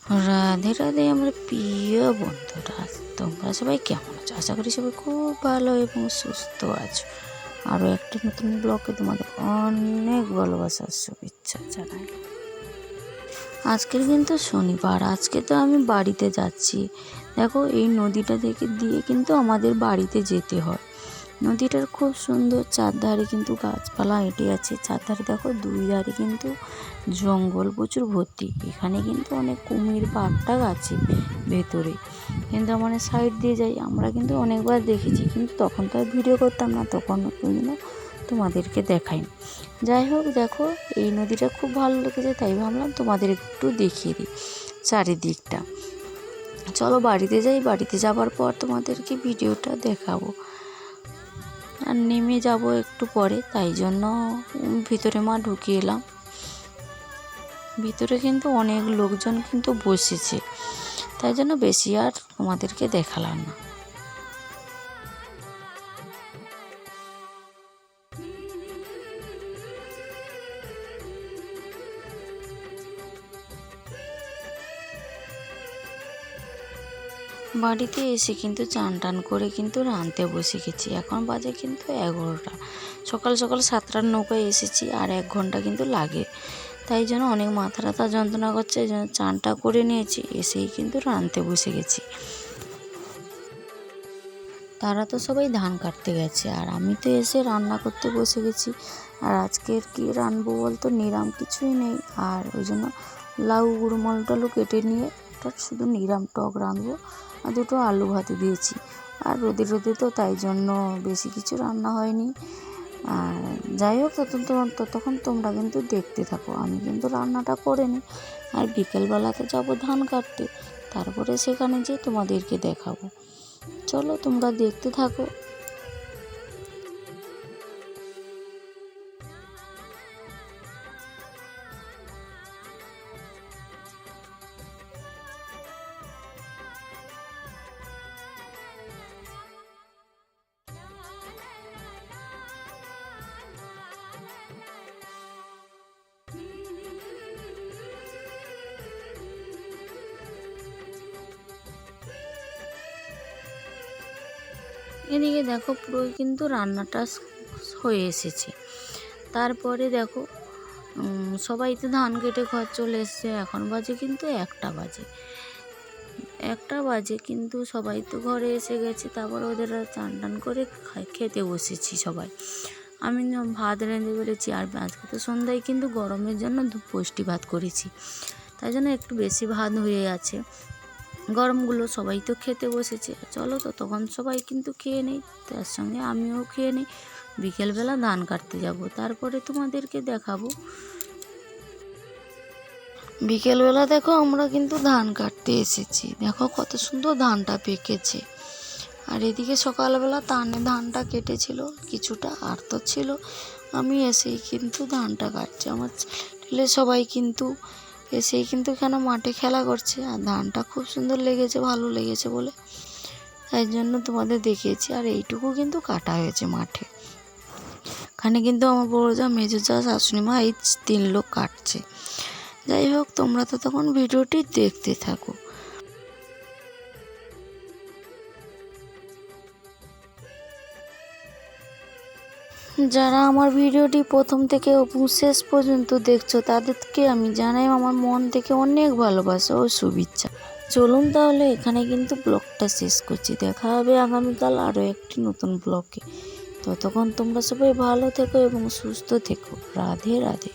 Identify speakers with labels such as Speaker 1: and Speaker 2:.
Speaker 1: রাধে রাধে আমার প্রিয় বন্ধুরা, তোমরা সবাই কেমন আছো? আশা করি সবাই খুব ভালো এবং সুস্থ আছো। আরও একটা নতুন ব্লগে তোমাদের অনেক ভালোবাসার শুভেচ্ছা জানাই। আজকের কিন্তু শনিবার, আজকে তো আমি বাড়িতে যাচ্ছি। দেখো, এই নদীটা থেকে দিয়ে কিন্তু আমাদের বাড়িতে যেতে হয়। নদীটার খুব সুন্দর, চারধারে কিন্তু গাছপালা এঁটে আছে। চারধারে দেখো, দুই ধারে কিন্তু জঙ্গল প্রচুর ভর্তি। এখানে কিন্তু অনেক কুমির বাঘটাগ আছে ভেতরে, কিন্তু মানে সাইড দিয়ে যাই। আমরা কিন্তু অনেকবার দেখেছি, কিন্তু তখন তো আর ভিডিও করতাম না, তখন জন্য তোমাদেরকে দেখাইনি। যাই হোক, দেখো এই নদীটা খুব ভালো লেগেছে, তাই ভাবলাম তোমাদের একটু দেখিয়ে দিই চারিদিকটা। চলো বাড়িতে যাই, বাড়িতে যাবার পর তোমাদেরকে ভিডিওটা দেখাবো। আর নেমে যাব একটু পরে, তাই জন্য ভিতরে মা ঢুকিয়ে এলাম। ভিতরে কিন্তু অনেক লোকজন কিন্তু বসেছে, তাই জন্য বেশি আর তোমাদেরকে দেখালাম না। বাড়িতে এসে কিন্তু চান টান করে কিন্তু রাঁধতে বসে গেছি। এখন বাজে কিন্তু 11টা। সকাল সকাল 7টার নৌকায় এসেছি, আর 1 ঘন্টা কিন্তু লাগে, তাই জন্য অনেক মাথা ব্যথা যন্ত্রণা করছে। এই জন্য চানটা করে নিয়েছি, এসেই কিন্তু রাঁধতে বসে গেছি। তারা তো সবাই ধান কাটতে গেছে, আর আমি তো এসে রান্না করতে বসে গেছি। আর আজকের কি রান্নবো বলতো, নিরাম কিছুই নেই। আর ওই জন্য লাউ গুড়মল টালু কেটে নিয়ে একটা শুধু নিরাম টক রাঁধবো, আর 2টো আলু ভাতে দিয়েছি। আর রোদে রোদে তো, তাই জন্য বেশি কিছু রান্না হয়নি। আর যাই হোক, ততক্ষণ তোমরা কিন্তু দেখতে থাকো। আমি কিন্তু রান্নাটা করে নিই, আর বিকেলবেলাতে যাবো ধান কাটতে, তারপরে সেখানে যেয়ে তোমাদেরকে দেখাবো। চলো তোমরা দেখতে থাকো। এদিকে দেখো, পুরো কিন্তু রান্নাটা হয়ে এসেছে। তারপরে দেখো, সবাই তো ধান কেটে ঘর চলে এসছে। এখন বাজে কিন্তু 1টা বাজে, কিন্তু সবাই তো ঘরে এসে গেছে। তারপর ওদের চান টান করে খেতে বসেছি সবাই। আমি ভাত রেঁধে ফেলেছি, আর আজকে তো সন্ধ্যায় কিন্তু গরমের জন্য পুষ্টি ভাত করেছি, তাই জন্য একটু বেশি ভাত হয়ে আছে। গরমগুলো সবাই তো খেতে বসেছে। চলো তো তখন সবাই কিন্তু খেয়ে নেই, তার সঙ্গে আমিও খেয়ে নিই। বিকেলবেলা ধান কাটতে যাব, তারপরে তোমাদেরকে দেখাবো। বিকেলবেলা দেখো, আমরা কিন্তু ধান কাটতে এসেছি। দেখো কত সুন্দর ধানটা পেকেছে। আর এদিকে সকালবেলা ধানটা কেটেছিল কিছুটা, আর তো ছিল। আমি এসেই কিন্তু ধানটা কাটছি। আমার ছেলে সবাই কিন্তু এসেই কিন্তু এখানে মাঠে খেলা করছে। আর ধানটা খুব সুন্দর লেগেছে, ভালো লেগেছে বলে তাই জন্য তোমাদের দেখিয়েছি। আর এইটুকু কিন্তু কাটা হয়েছে মাঠে। এখানে কিন্তু আমার বড় যা, মেজো যা, শাশুড়ি মা, এই 3 লোক কাটছে। যাই হোক, তোমরা তো তখন ভিডিওটি দেখতে থাকো। যারা আমার ভিডিওটি প্রথম থেকে শেষ পর্যন্ত দেখছো, তাদেরকে আমি জানাই আমার মন থেকে অনেক ভালোবাসা ও শুভেচ্ছা। চলুন তাহলে এখানে কিন্তু ব্লগটা শেষ করছি। দেখা হবে আগামীকাল আরও একটি নতুন ব্লগে। ততক্ষণ তোমরা সবাই ভালো থেকো এবং সুস্থ থেকো। রাধে রাধে।